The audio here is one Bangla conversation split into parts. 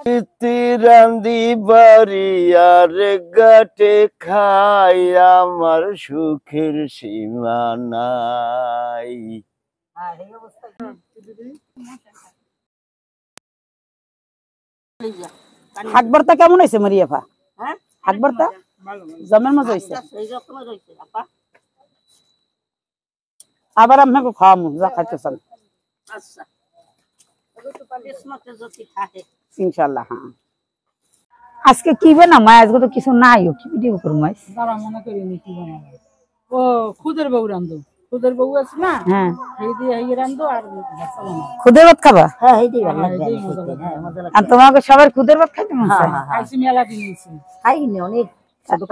রান্দি বাড়ি আর গাটে খাই আমার সুখের সীমা নাই। শাক ভর্তা কেমন হয়েছে মরিয়াফা? শাক ভর্তা জমের মজা হয়েছে। আবার আপনাকে খাওয়াবো যা খাইতেছেন ইনশাল্লাহ। হ্যাঁ আজকে কি বানাম? আজকে তো কিছু নাই, কি ভিডিও করবো? দাঁড়া মনে করিনি কি বানাবো। ও খুদের বউ রান্ধো, খুদের বউ আছে না? হ্যাঁ এই দিয়ে এই রান্ধো আর খুদের ভাত খাবা? হ্যাঁ এই দিয়ে আর তোমাকে সবার খুদের ভাত খাইতে মন চায়? খাইছি মেলা দিয়েছি খাইনি অনেক।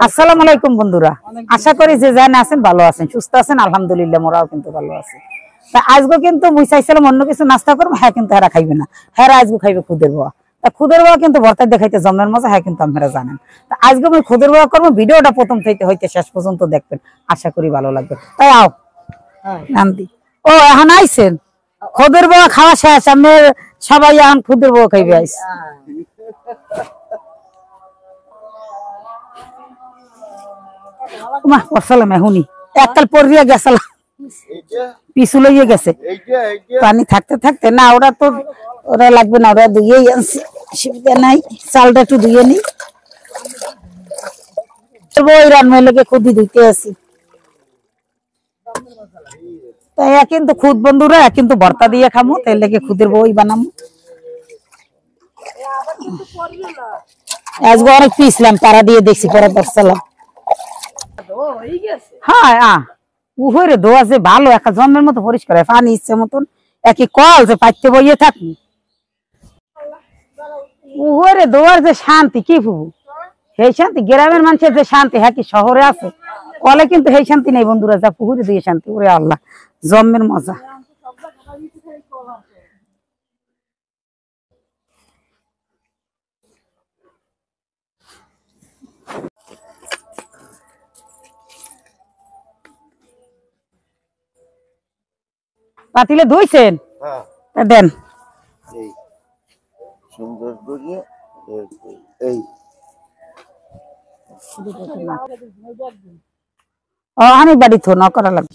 আসসালামু আলাইকুম বন্ধুরা, আশা করি যে জানেন আছেন ভালো আছেন সুস্থ আছেন। আলহামদুলিল্লাহ মোরাও কিন্তু ভালো আছি। তা আজকে কিন্তু মুই চাইছিলাম অন্য কিছু নাস্তা করবো, হ্যাঁ কিন্তু হেরা খাইবে না, হেরা আজকে খাইবে খুদের বউয়া। তা খুদের বউয়া কিন্তু ভর্তা দেখাইতে জমের মজা, হ্যাঁ কিন্তু আপনারা জানেন। তা আজকে আমি খুদের বউয়া করবো, ভিডিওটা প্রথম থেকে হইতে শেষ পর্যন্ত দেখবেন, আশা করি ভালো লাগবে। তাই আও নান্দি ও এখন আইছেন, খুদের বউয়া খাওয়া শেষ, আমি সবাই এখন খুদের বউয়া খাইবে আইস। এখনই এককাল পরিয়া গেছালাম, পিছু লইয়ে গেছে পানি থাকতে থাকতে। না ওরা তো ওরা লাগবে না, ওরা ধুয়েই আনছে, অসুবিধা নাই। চালটা একটু ধুয়ে নি, ওই রান্নাকে খুদি ধুইতে আছি। তাই কিন্তু খুদ বন্ধুরা কিন্তু ভর্তা দিয়ে খামো, তাই লেগে খুদের বই বানামো। আজকে অনেক পিছলাম, পাড়া দিয়ে দেখছি, পরে বসলাম। হ্যাঁ উহরে দোয়া যে ভালো, একটা জন্মের মতো পরিষ্কার হয়, পানি ইচ্ছে মতন একই কল যে পাইতে বইয়ে থাকি। উহরে দোয়ার যে শান্তি কি ফুবু, সেই শান্তি গ্রামের মানুষের যে শান্তি, হ্যাঁ কি শহরে আছে? কলে কিন্তু সেই শান্তি নেই বন্ধুরা, যা পুকুরে দিয়ে শান্তি। ওরে আল্লাহ জন্মের মজা। পাতিলে ধুইছেন? দেন সুন্দর করে এই অনেক বাড়ি থো না করা লাগবে।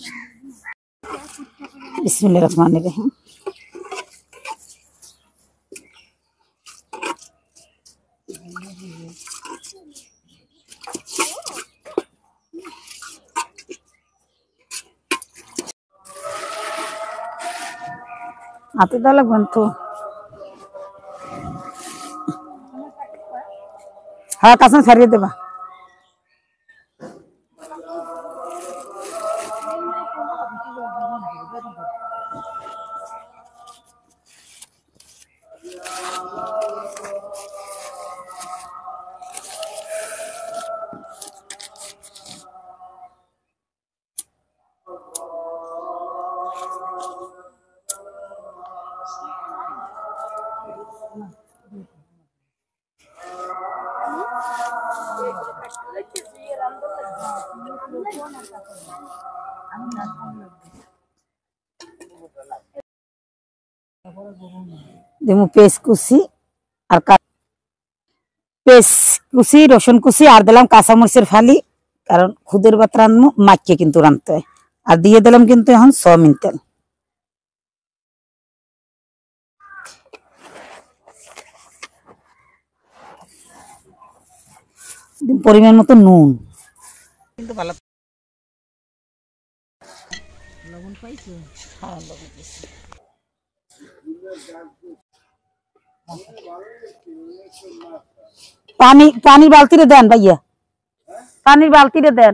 বিসমিল্লাহির রহমানির রহিম। হাতে দেওয়া লাগবেন তো। হ্যাঁ কাছে ছাড়িয়ে দেবা। দেবো পেস্ট কুচি আর পেস্ট কুচি, রসুন কুচি, আর দিলাম কাঁচামরিচের ফালি, কারণ খুদের ভাত রান্নু মাখিয়ে কিন্তু রানতে হয়। আর দিয়ে দিলাম কিন্তু এখন সয়াবিন তেল, পরিমাণ মতো নুন। কিন্তু ভালো লবণ পাইছো? হ্যাঁ লবণ পাইছি। পানির বালতিরে দেন ভাইয়া, পানির বালতিরে দেন।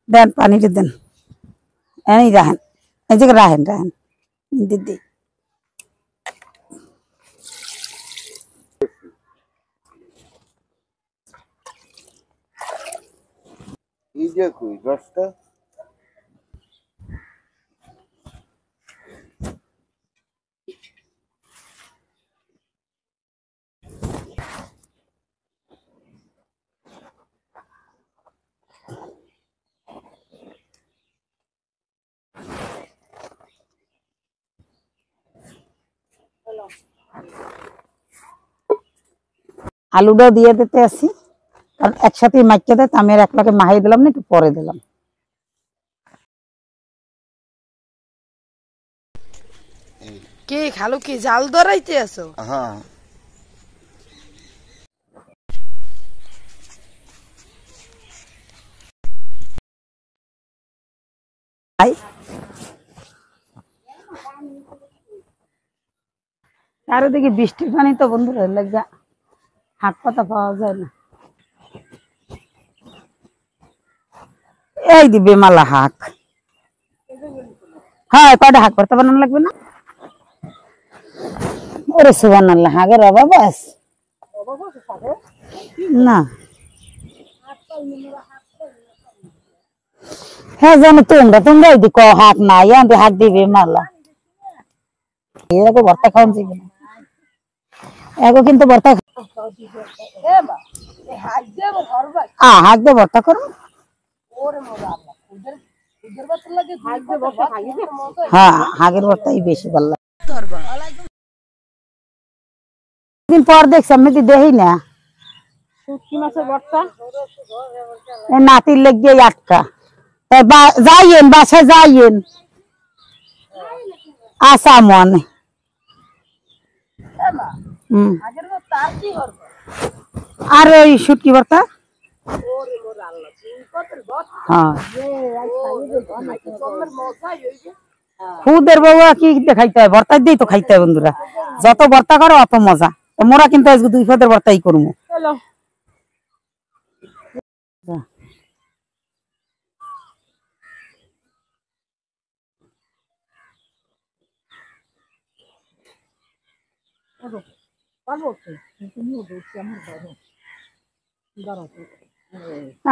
দেন পানিরে দেন, এই রাখেন, এই যে রাখেন রাখেন দিদি। এই যে কই রসটা আলুটাও দিয়ে দিতে আসি, কারণ একসাথে মাইকে দেয়, আমি আর একলাকে মাহাই দিলাম না, একটু পরে দিলাম। কে খালু কি জাল ধরাইতে আছো? হ্যাঁ চারিদিকে বৃষ্টির পানি তো বন্ধুরা, লাগা হাত পাতা পাওয়া যায় না। এই দিবে মালা হাক, হ্যাঁ কয়টা হাক করতে বানানো লাগবে না? ওরে সুবহানাল্লাহ, হাগের অভাব আছে না? হ্যাঁ জানো, তোমরা যদি ক হাক নাই আনতে হাক দিবে মালা, এরকম ভর্তা খাওয়ান যাবে না, এগো কিন্তু ভর্তা হাক দিয়ে ভর্তা করো। হ্যাঁ হাগের ভর্তাই বেশি ভালো লাগে। দিন পর দেখছি আমি দেখি না, নাতির লেগে আটকা, তাই যাইয়েন বাসায় যাইয়েন, আসা মনে আর ওই শুটকি ভর্তা। হ্যাঁ খুদের বউয়া কি খাইতে হয়, ভর্তা দিয়েই তো খাইতে হয় বন্ধুরা, যত ভর্তা করো অত মজা। মোরা কিন্তু আজকে 2 পদের ভর্তাই করবো।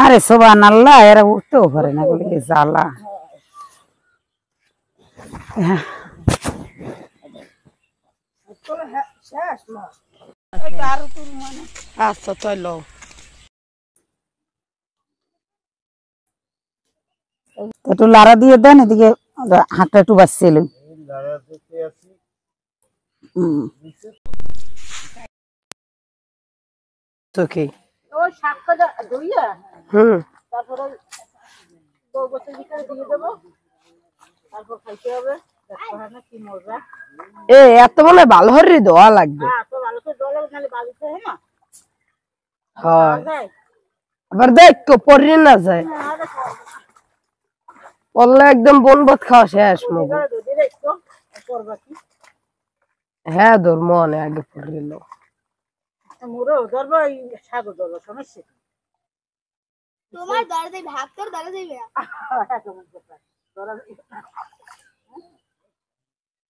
আরে সুবহানাল্লাহ, এরা উঠতেও পারে না, বলে জ্বালা। আচ্ছা তাই লও। একটু লাড়া দিয়ে দেন, এদিকে হাতটা একটু বাঁচছিল। তোকে এত বলে ভালো হরি দোয়া লাগবে। আবার দেখ পড়ি না যায়, পড়লে একদম বন ভাত খাওয়া শেষ। হ্যাঁ তোর মনে আগে পড়িল তোমার দরজে ভাগ তোর দরজে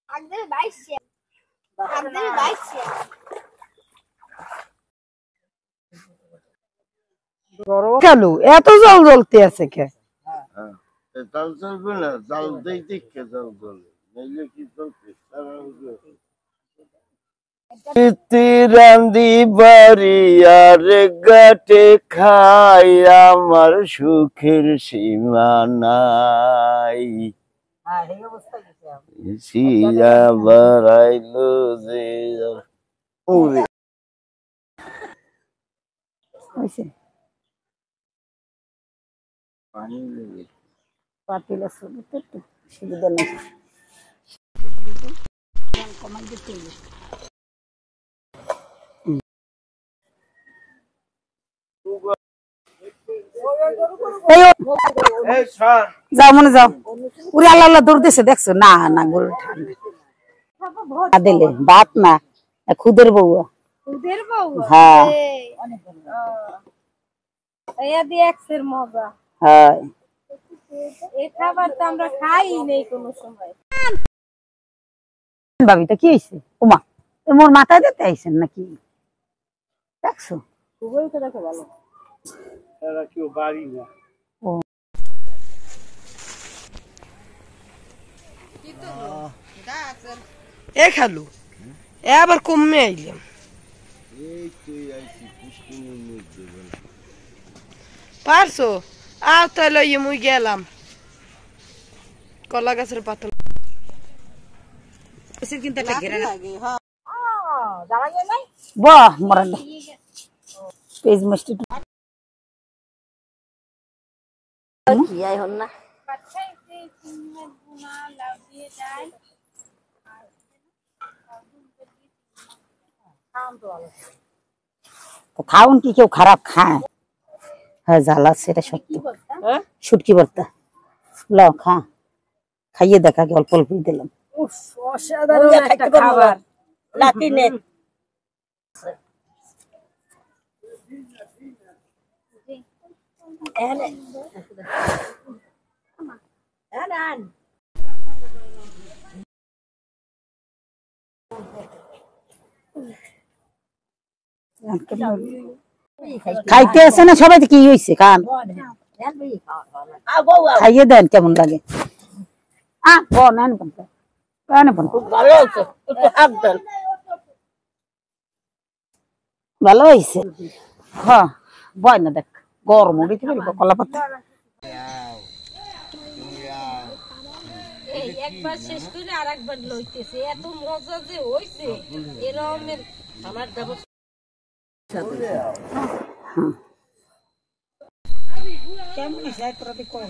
আগদের 22 আগদের 22 কালু এত জল জ্বলতে আছে কে? জাল চলবে না, জাল দেই দেখে জাল চলে, নাইলে কি চলছে? রান্দি বাড়ি আর গাটে খাই, আমার সুখের সীমা নাই। সিরা বাড়াইলো যে ওরে পানি লেগে পাতিলা শুধু তো একটু সুবিধা নেই। যাও মনে যাও, উড়ে আল্লাহ আল্লাহ দৌড় দিছে, দেখছো না? না গরু ঠান্ডা দিলে ভাত না, খুদের বউয়া। খুদের বউ? হ্যাঁ এয়া দিয়ে এক্সের মজা। হ্যাঁ এই খাবার তো আমরা খাই নেই কোনো সময়। ভাবি তো কি হয়েছে? ওমা মোর মাথায় দিতে আইছেন নাকি? দেখছো খুবই তো দেখো ভালো। এরা কেউ বাড়ি না। এ খালু এ আবার কমে আইলাম। পারছো আও তাহলে মুই গেলাম কলা গাছের পাতা। কিন্তু একটা ঘেরা বাহ মরান পেজ মিষ্টি খাউন কি কেউ খারাপ খায় হ্যাঁ জ্বালা সেটা সত্য শুটকি ভর্তা ল খা খাইয়ে দেখা অল্প অল্প দিলাম অসাধারণ একটা খাবার লাতিনে খাইতে আছে না সবাই কি হয়েছে খান খাইয়ে দেন কেমন লাগে ভালো হয়েছে হ্যাঁ বয় না দেখ গরম উঠে কলা পাতা একবার শেষ করে আর একবার লইতেছে এত মজা যে হইছে এরকমের আমার দেব কেমন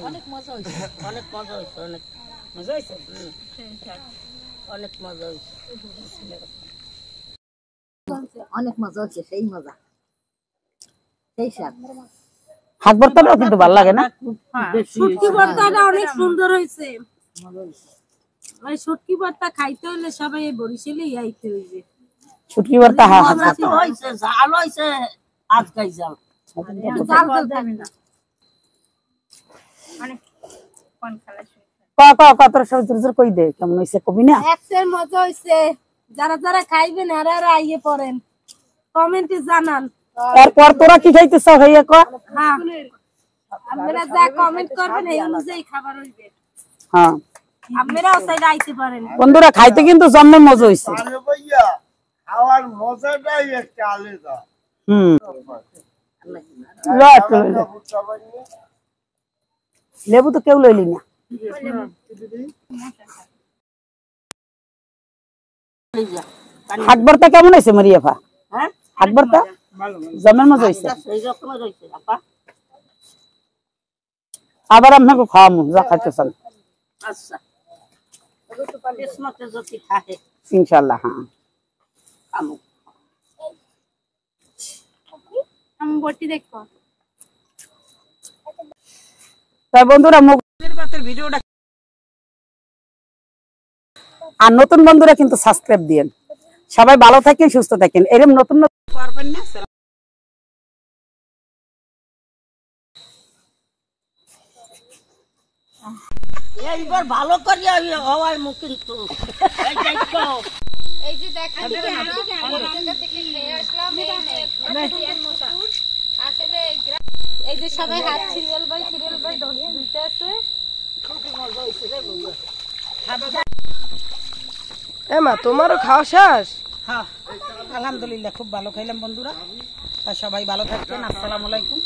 অনেক মজা হয়েছে অনেক মজা হয়েছে অনেক মজা হয়েছে অনেক মজা হয়েছে অনেক মজা হচ্ছে সেই মজা সেই স্বাদ হাত ভর্তাটাও কিন্তু ভালো লাগে না শুটকি ভর্তাটা অনেক সুন্দর হয়েছে ওই শুটকি ভর্তা খাইতে হলে সবাই এই বরিশালেই আইতে হইবে শুটকি ভর্তা হ্যাঁ হয়েছে জাল হয়েছে আজকাই জাল জাল খাবে না তোর সব জোর জোর কই দে কেমন হয়েছে কবি না একটাই মজা হয়েছে যারা যারা খাইবেন আর আইয়ে পড়েন কমেন্টে জানান এরপর তোরা কি খাইতে চাও ভাইয়া ক হ্যাঁ আপনারা যা কমেন্ট করবেন এই অনুযায়ী খাবার হইবে হ্যাঁ আপনারাও চাইলে আইতে পারেন বন্ধুরা খাইতে কিন্তু জন্মের মজা হয়েছে আরে ভাইয়া খাওয়ার মজাটাই একটা আলাদা লেবু তো কেউ লইলি না হাট ভর্তা কেমন হয়েছে মারিয়াফা হাট ভর্তা জন্মের মজা হয়েছে আবার আপনাকে খাওয়াবো যা খাইতেছেন ইনশাল্লাহ হ্যাঁ আমি বটি দেখো তাই বন্ধুরা মুগের ভাতের ভিডিওটা আর নতুন বন্ধুরা কিন্তু সাবস্ক্রাইব দিয়েন সবাই ভালো থাকেন সুস্থ থাকেন এরকম নতুন পারবেন না এইবার ভালো করিয়া হওয়ার মুখ কিন্তু এই যে দেখেন আমরা জায়গা থেকে খেয়ে আসলাম আসলে এই যে সবাই হাত সিরিয়াল বাই দিতে আছে মা তোমারও খাওয়া শেষ হ্যাঁ আলহামদুলিল্লাহ খুব ভালো খাইলাম বন্ধুরা সবাই ভালো থাকবেন আসসালামু আলাইকুম